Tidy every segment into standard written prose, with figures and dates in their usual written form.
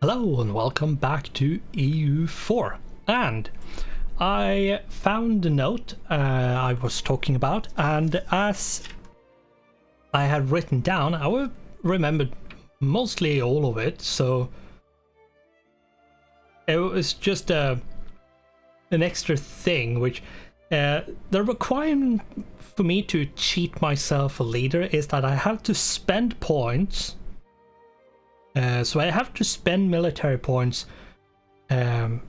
Hello and welcome back to EU4. And I found the note I was talking about, and as I had written down, I remembered mostly all of it, so it was just an extra thing, which the requirement for me to cheat myself a leader is that I have to spend points. So I have to spend military points to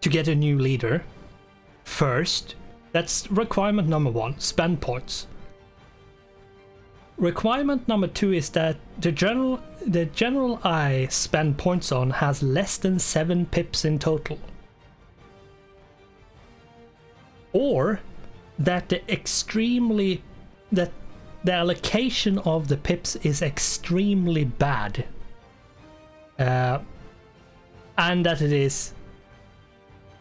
get a new leader first. That's requirement number one, spend points. Requirement number two is that the general I spend points on has less than 7 pips in total. Or that the allocation of the pips is extremely bad, and that it is,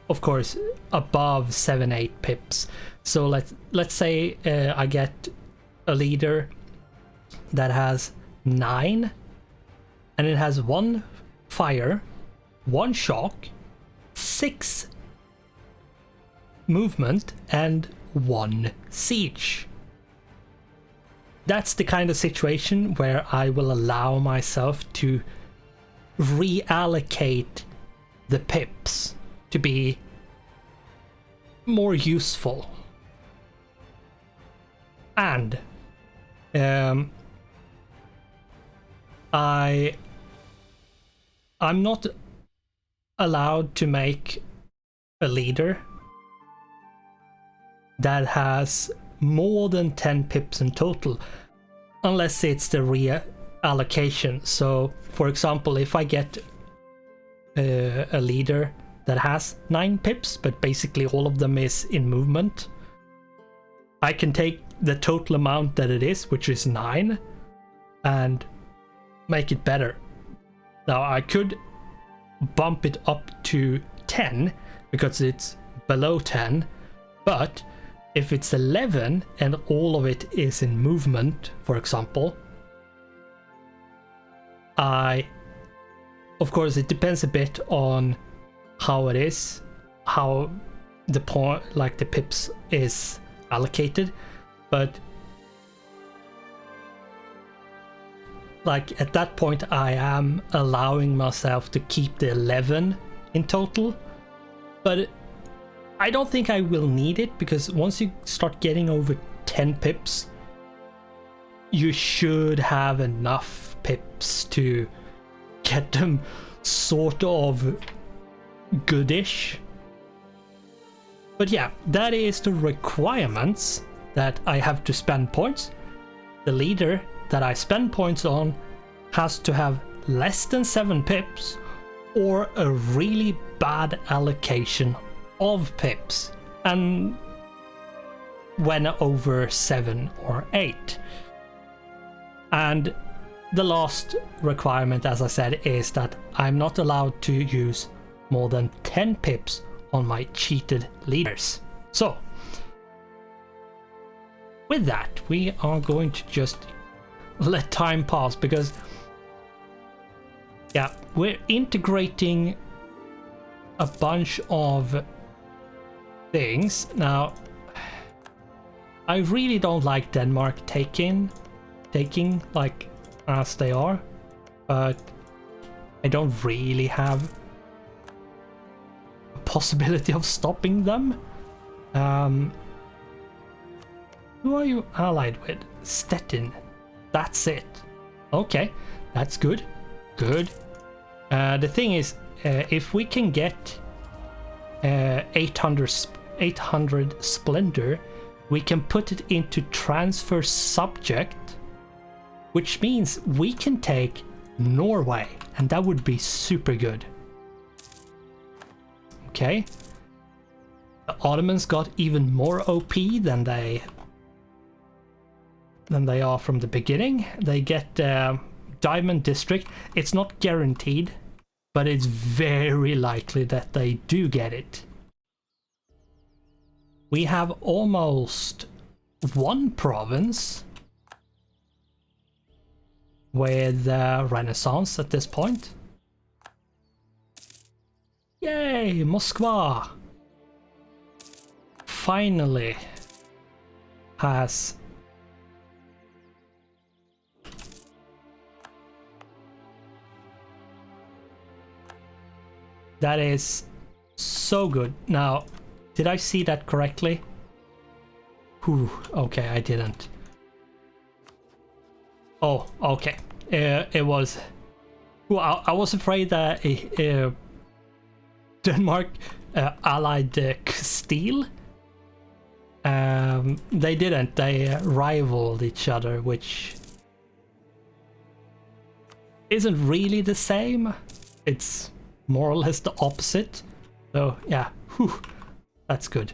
of course, above 7-8 pips. So let's say I get a leader that has 9, and it has 1 fire, 1 shock, 6 movement, and 1 siege. That's the kind of situation where I will allow myself to reallocate the pips to be more useful. And I'm not allowed to make a leader that has more than 10 pips in total, unless it's the reallocation. So for example, if I get a leader that has 9 pips, but basically all of them is in movement, I can take the total amount that it is, which is 9, and make it better. Now I could bump it up to 10 because it's below 10, but if it's 11 and all of it is in movement, for example, of course it depends a bit on how it is, how the point, like the pips is allocated, but like at that point I am allowing myself to keep the 11 in total, but I don't think I will need it, because once you start getting over 10 pips, you should have enough pips to get them sort of goodish. But yeah, that is the requirements that I have to spend points. The leader that I spend points on has to have less than 7 pips or a really bad allocation of pips, and when over 7 or 8. And the last requirement, as I said, is that I'm not allowed to use more than 10 pips on my cheated leaders. So with that, we are going to just let time pass, because yeah, we're integrating a bunch of things. Now, I really don't like Denmark taking like as they are, but I don't really have a possibility of stopping them. Who are you allied with? Stettin. That's it. Okay, that's good. Good. The thing is, if we can get 800 Splendor, we can put it into transfer subject, which means we can take Norway, and that would be super good. Okay. The Ottomans got even more OP than they are from the beginning. They get Diamond District. It's not guaranteed, but it's very likely that they do get it. We have almost 1 province with Renaissance at this point. Yay, Moskva finally has that is so good. Now, did I see that correctly? Whew, okay, I didn't. Oh, okay. It was. Well, I was afraid that Denmark allied Castile. They didn't. They rivaled each other, which isn't really the same. It's more or less the opposite. So yeah, whew, that's good.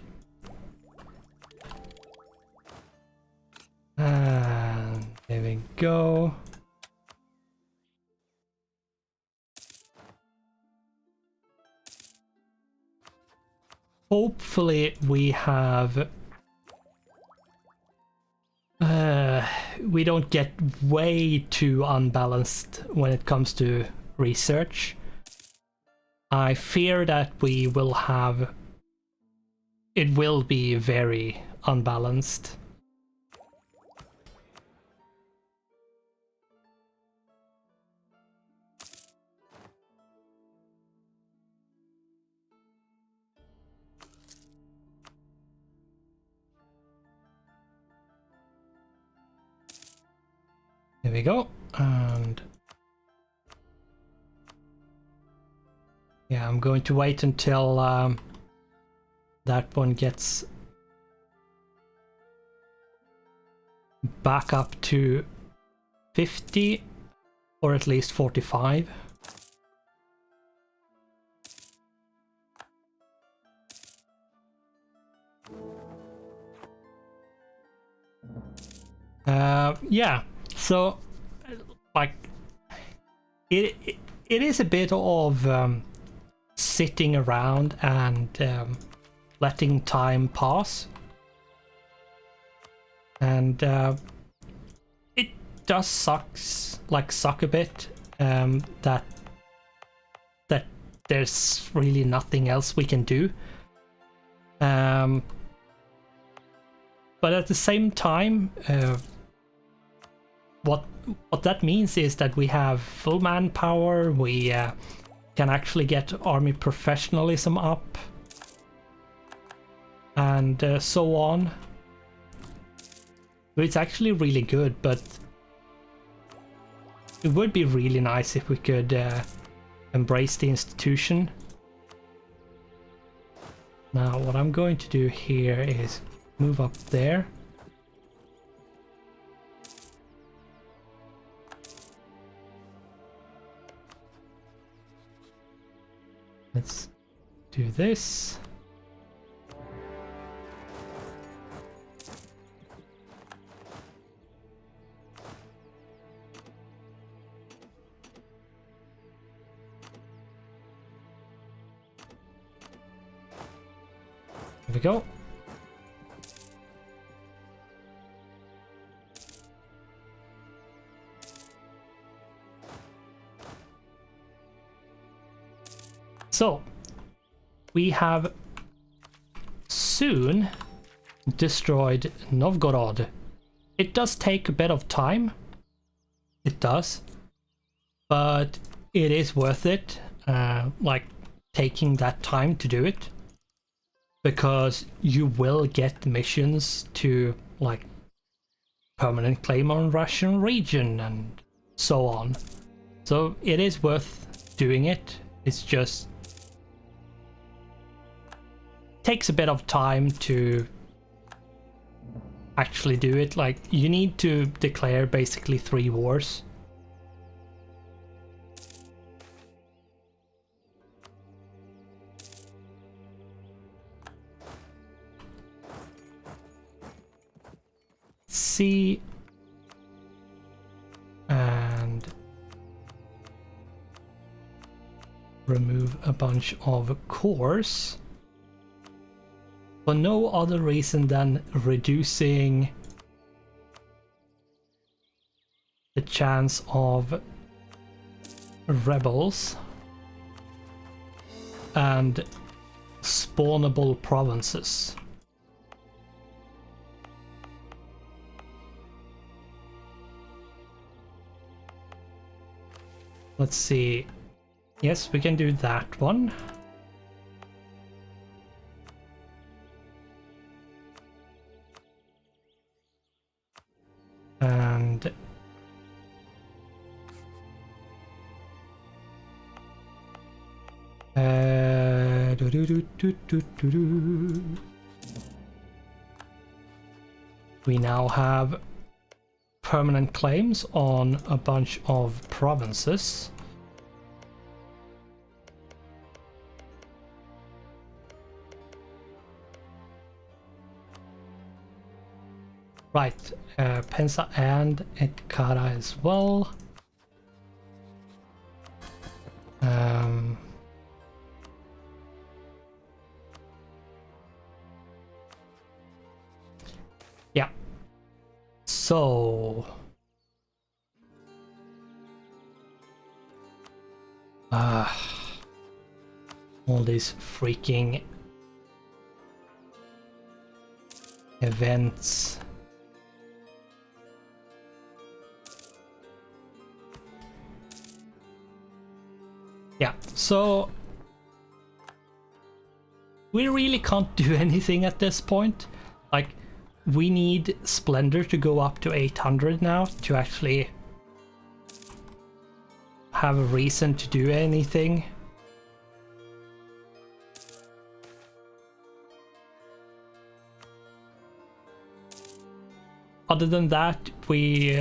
And there we go. Hopefully we have we don't get way too unbalanced when it comes to research. I fear that we will have it will be very unbalanced. There we go, and yeah, I'm going to wait until that one gets back up to 50 or at least 45. Yeah, so like it is a bit of sitting around and letting time pass, and it does suck a bit that there's really nothing else we can do, but at the same time what that means is that we have full manpower, we can actually get army professionalism up, and so on. So it's actually really good, but it would be really nice if we could embrace the institution. Now what I'm going to do here is move up there. Let's do this. There we go. So, we have soon destroyed Novgorod. It does take a bit of time. It does. But it is worth it, like taking that time to do it. Because you will get missions to like permanent claim on Russian region and so on. So it is worth doing it. It's just takes a bit of time to actually do it. Like you need to declare basically 3 wars. See, and remove a bunch of cores for no other reason than reducing the chance of rebels. and spawnable provinces. Let's see. Yes, we can do that one. And we now have permanent claims on a bunch of provinces. Right, Pensa and Etkara as well. Yeah. So all these freaking events. Yeah, so we really can't do anything at this point. Like, we need Splendor to go up to 800 now to actually have a reason to do anything. Other than that, we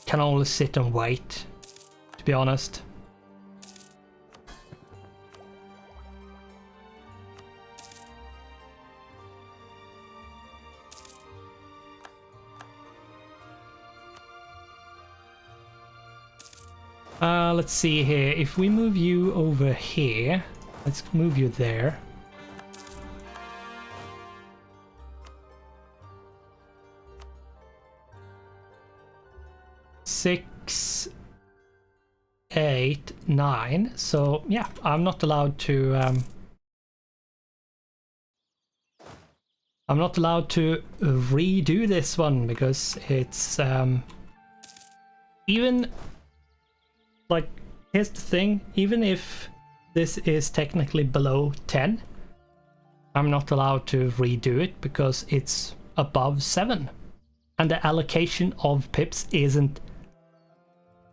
can only sit and wait, to be honest. Let's see here. If we move you over here, let's move you there. Six, 8, 9. So yeah, I'm not allowed to. I'm not allowed to redo this one because it's even. Like, here's the thing, even if this is technically below 10, I'm not allowed to redo it because it's above 7. And the allocation of pips isn't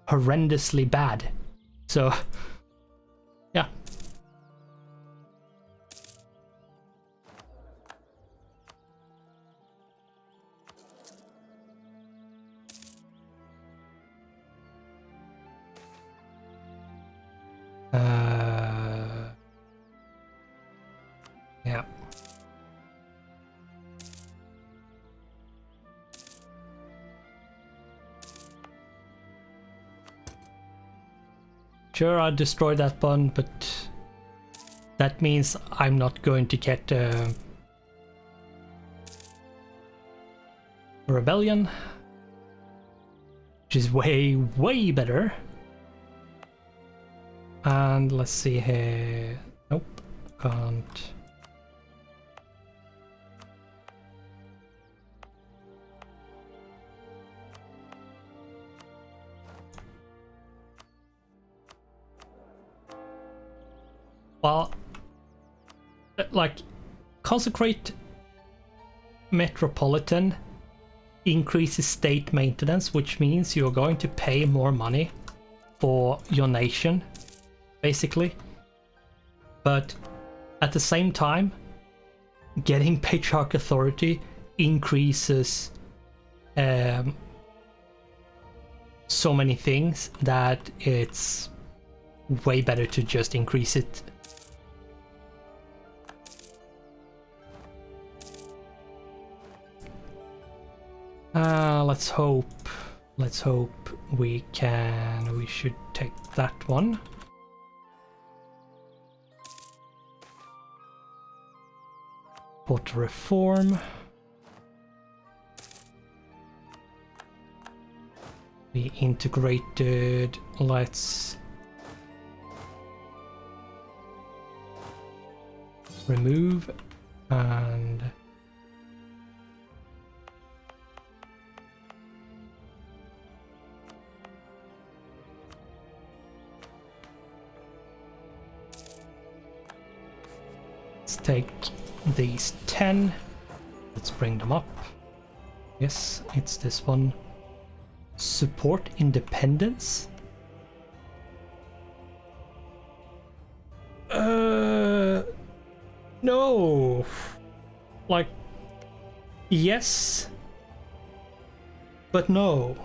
horrendously bad. So, yeah. Yeah. Sure, I destroyed that one, but that means I'm not going to get a rebellion, which is way, way better. And let's see here. Nope, can't. Well, like, consecrate metropolitan increases state maintenance, which means you're going to pay more money for your nation, basically. But at the same time, getting patriarch authority increases so many things that it's way better to just increase it. Let's hope we should take that one. Port reform. We integrated, let's remove, and let's take these 10. Let's bring them up. Yes, it's this one. Support independence. No. Like, yes, but no.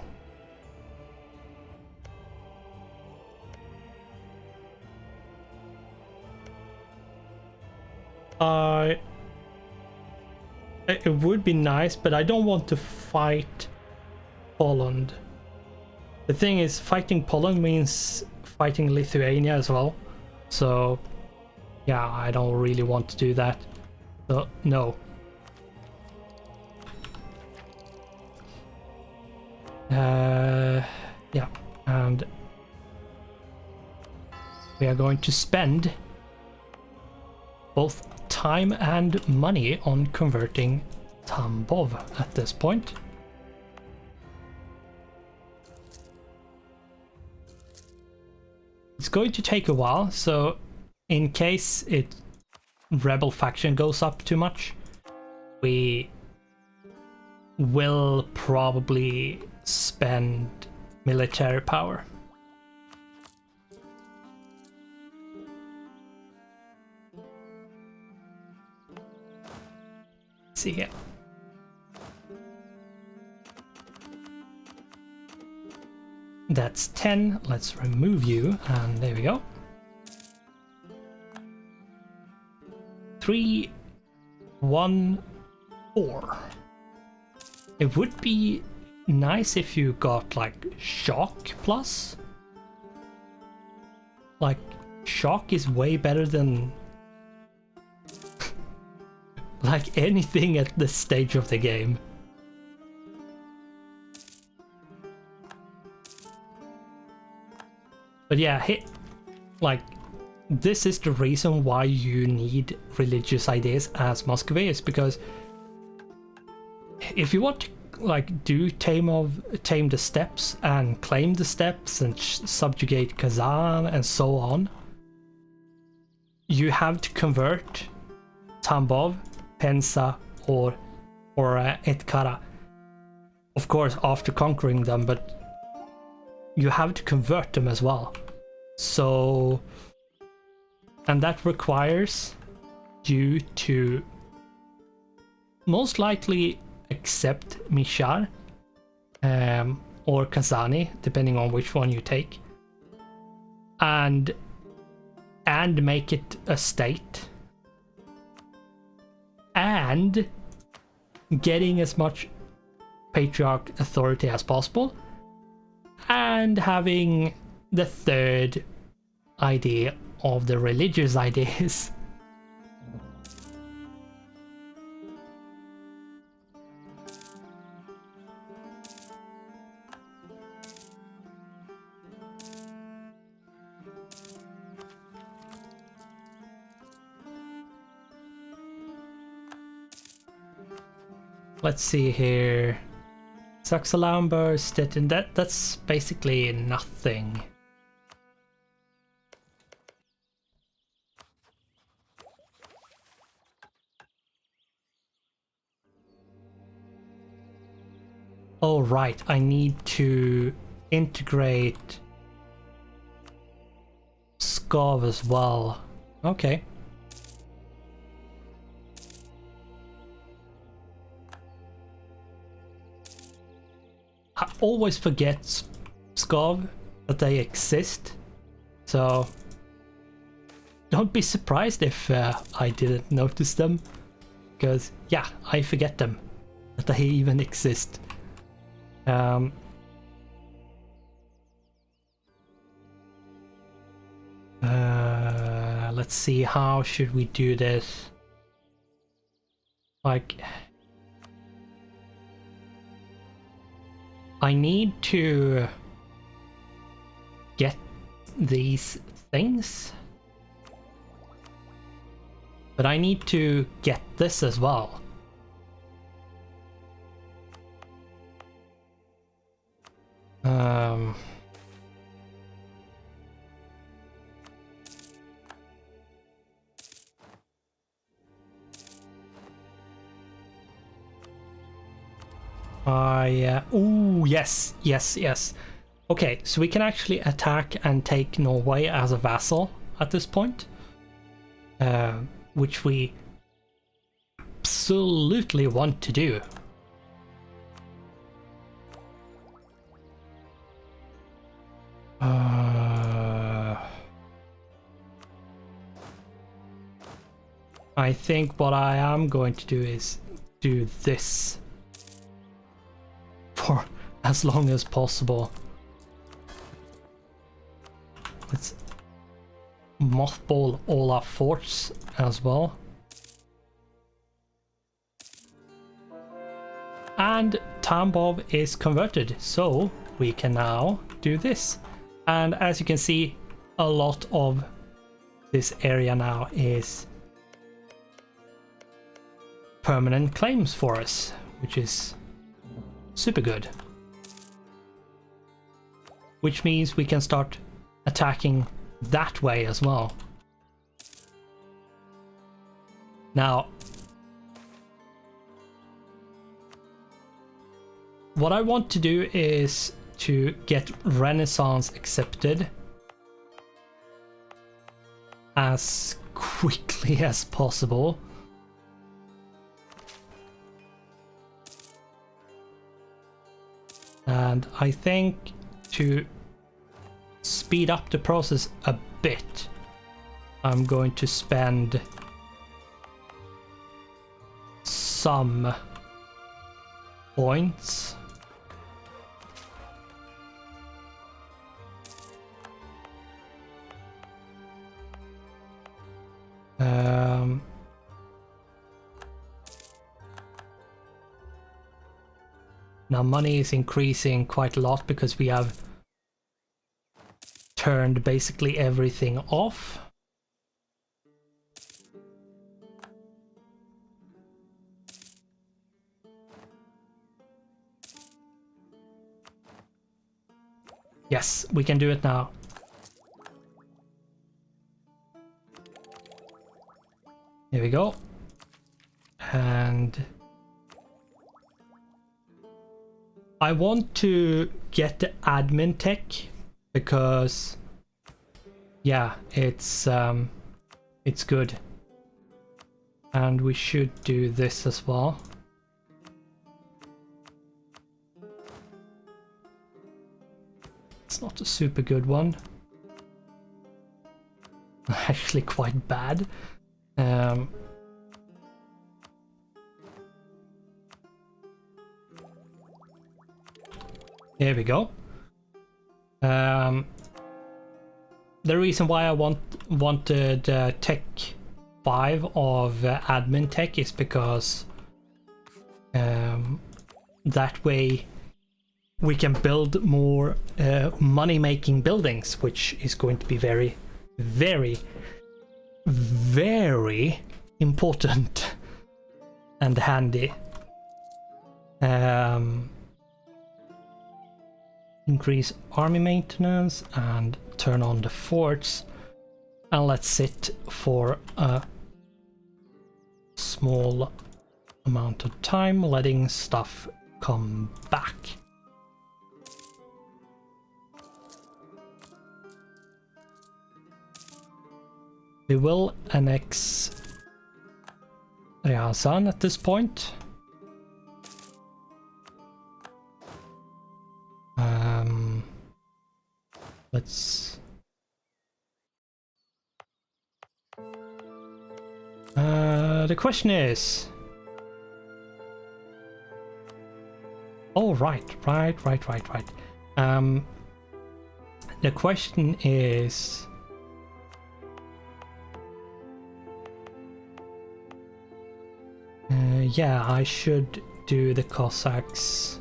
It would be nice, but I don't want to fight Poland. The thing is, fighting Poland means fighting Lithuania as well. So, yeah, I don't really want to do that. So, no. Yeah, and we are going to spend both time and money on converting Tambov at this point. It's going to take a while, so in case rebel faction goes up too much, we will probably spend military power. Let's see here. That's 10. Let's remove you, and there we go. 3, 1, 4. It would be nice if you got like shock plus. Like, shock is way better than like anything at this stage of the game. But yeah, like, this is the reason why you need religious ideas as Muscovy, is because if you want to like do tame the steppes and claim the steppes and subjugate Kazan and so on, you have to convert Tambov, Pensa, or Etkara. Of course, after conquering them, but you have to convert them as well. So, and that requires you to most likely accept Mishar or Kazani, depending on which one you take, and make it a state, and getting as much patriarch authority as possible, and having the third idea of the religious ideas. Let's see here. Saxalamber, Stettin, that's basically nothing. Oh right, I need to integrate Skov as well. Okay. I always forget Skov, that they exist, so don't be surprised if I didn't notice them, because yeah, I forget them, that they even exist. Let's see, how should we do this? Like, I need to get these things. But I need to get this as well. Ooh, yes, yes, yes. Okay, so we can actually attack and take Norway as a vassal at this point. Which we absolutely want to do. I think what I am going to do is do this for as long as possible. Let's mothball all our forts as well. And Tambov is converted, so we can now do this. And as you can see, a lot of this area now is permanent claims for us, which is super good. Which means we can start attacking that way as well. Now, what I want to do is to get Renaissance accepted as quickly as possible. And I think to speed up the process a bit, I'm going to spend some points. Now money is increasing quite a lot because we have turned basically everything off. Yes, we can do it now. Here we go. And I want to get the admin tech because yeah, it's good. And we should do this as well. It's not a super good one. Actually quite bad. There we go. The reason why I wanted Tech 5 of admin tech is because that way we can build more money-making buildings, which is going to be very, very, very important and handy. Increase army maintenance and turn on the forts, and let's sit for a small amount of time letting stuff come back. We will annex Ryazan at this point. Let's the question is, oh right. The question is, yeah, I should do the Cossacks.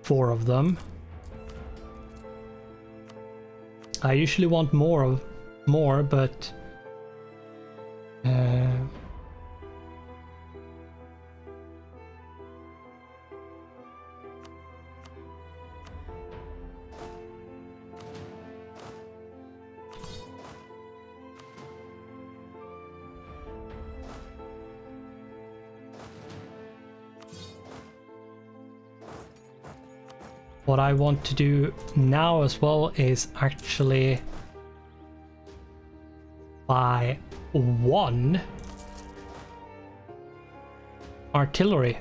Four of them. I usually want more, but what I want to do now as well is actually buy 1 artillery.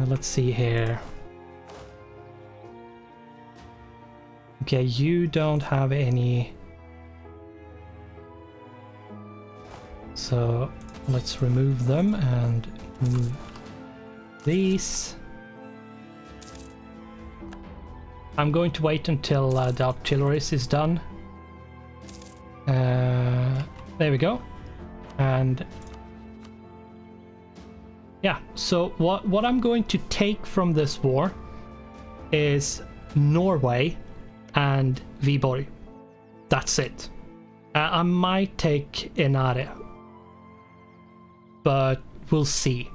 Let's see here. Okay, you don't have any. So let's remove them and move these. I'm going to wait until the artillery is done. There we go. And yeah, so what I'm going to take from this war is Norway and Viborg. That's it. I might take Inare, but we'll see.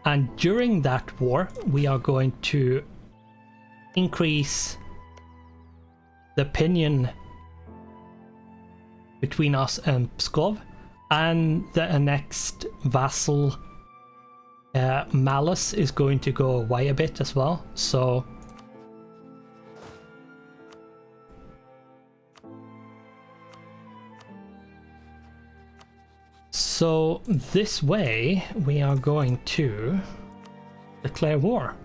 And during that war, we are going to increase the opinion between us and Pskov, and the annexed vassal malice is going to go away a bit as well. So this way we are going to declare war.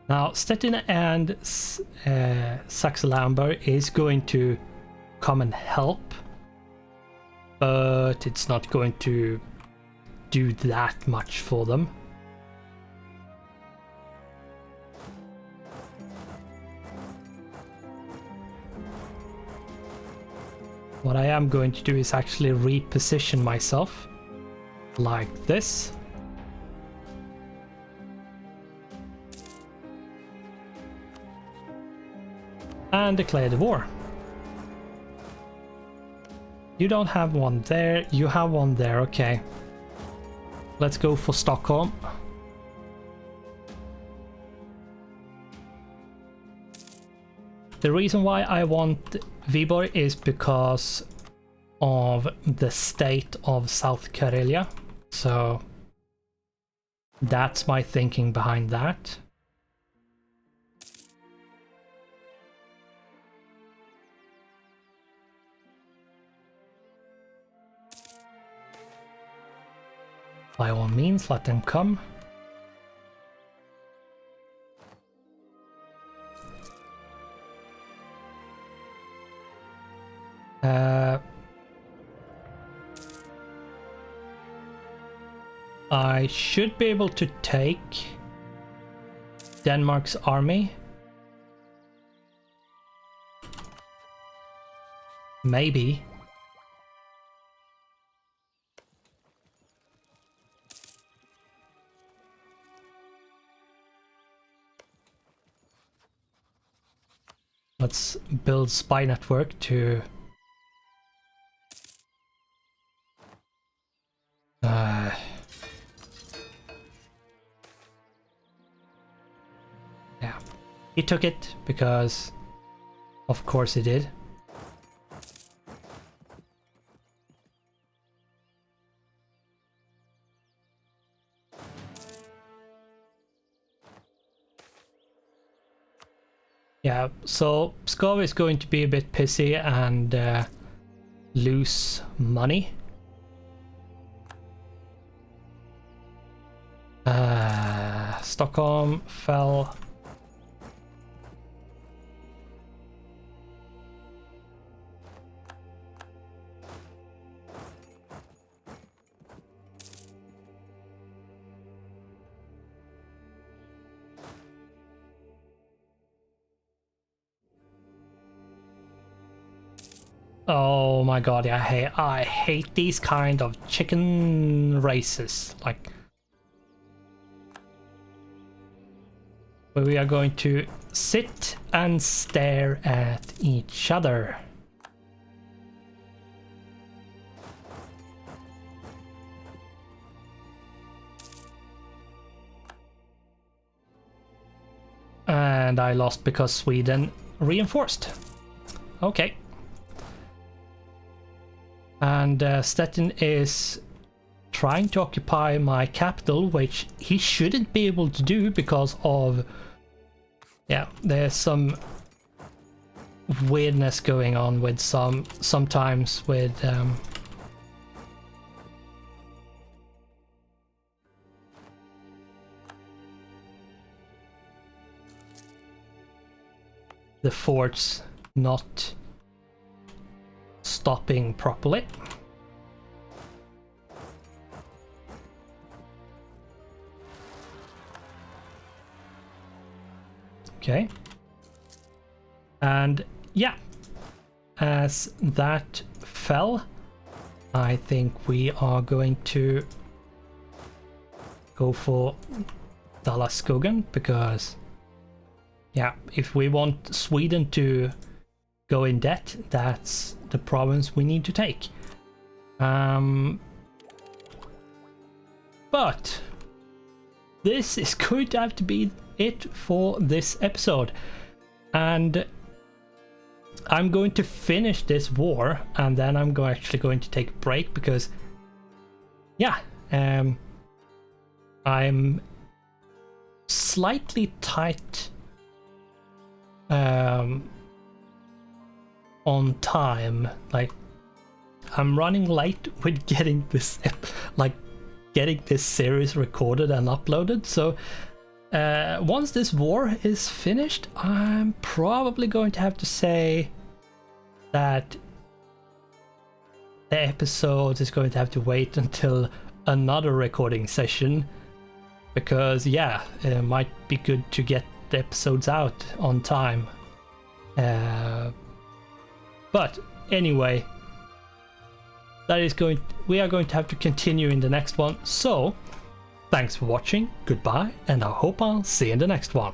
Now Stettin and Saxe-Lauenburg is going to come and help, but it's not going to do that much for them. What I am going to do is actually reposition myself like this. And declare the war. You don't have one there, you have one there, okay. Let's go for Stockholm. The reason why I want Viborg is because of the state of South Karelia. So that's my thinking behind that. By all means, let them come. I should be able to take Denmark's army. Maybe. Let's build spy network to yeah, he took it because of course he did. Yeah, so Pskov is going to be a bit pissy and lose money. Stockholm fell. Oh my god, I hate these kind of chicken races. Like, where we are going to sit and stare at each other. And I lost because Sweden reinforced. Okay. And Stettin is trying to occupy my capital, which he shouldn't be able to do because of... Yeah, there's some weirdness going on with sometimes with... the forts not stopping properly. Okay. And yeah, as that fell, I think we are going to go for Dalaskogen because yeah, if we want Sweden to go in debt, that's the province we need to take. But this is going to have to be it for this episode. And I'm going to finish this war and then I'm actually going to take a break because yeah, I'm slightly tight on time. Like I'm running late with getting this series recorded and uploaded, so once this war is finished I'm probably going to have to say that the episode is going to have to wait until another recording session because yeah, it might be good to get the episodes out on time. But anyway, we are going to have to continue in the next one. So thanks for watching, goodbye, and I hope I'll see you in the next one.